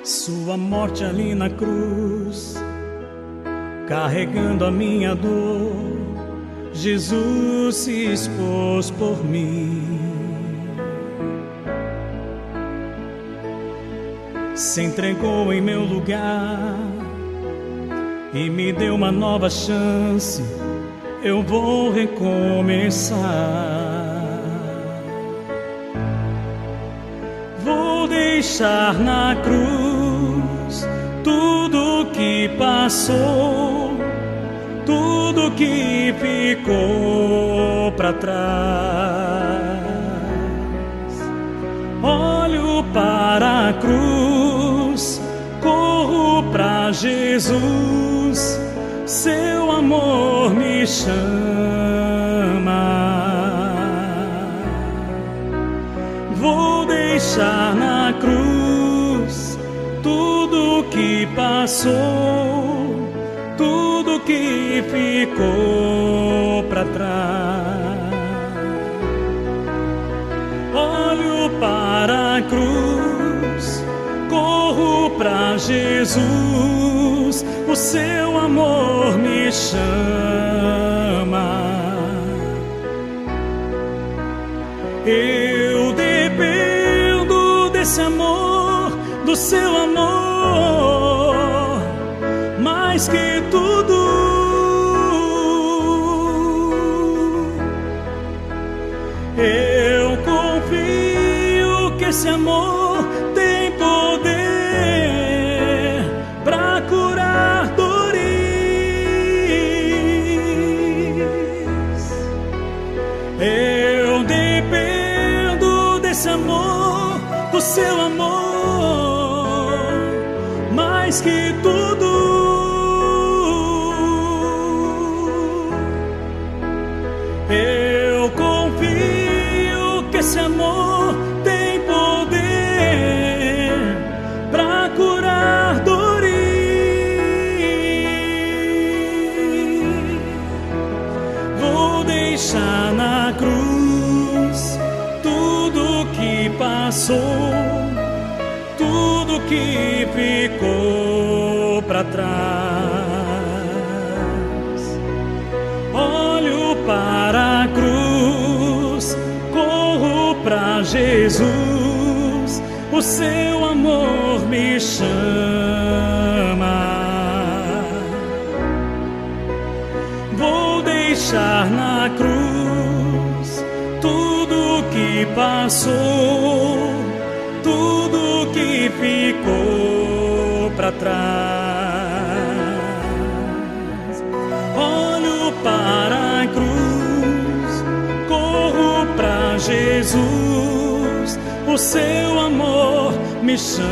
Sua morte ali na cruz, carregando a minha dor, Jesus se expôs por mim. Se entregou em meu lugar e me deu uma nova chance. Eu vou recomeçar. Vou deixar na cruz tudo que passou, tudo que ficou para trás. Olho para a cruz, corro para Jesus, seu amor me chama. Vou deixar na cruz tudo que passou, tudo que ficou para trás. Olho para a cruz, corro para Jesus, o seu amor me chama. Eu dependo desse amor, do seu amor, mais que tudo. Eu confio que esse amor tem poder para curar dores. Eu dependo desse amor, do seu amor, mais que tudo. Eu confio que esse amor tem poder para curar dores. Vou deixar na cruz tudo que passou, tudo que ficou para trás. Olho para a cruz, corro para Jesus, o seu amor me chama. Vou deixar na cruz tudo que passou, tudo que ficou para trás. Olho para a cruz, corro para Jesus, o seu amor me chama.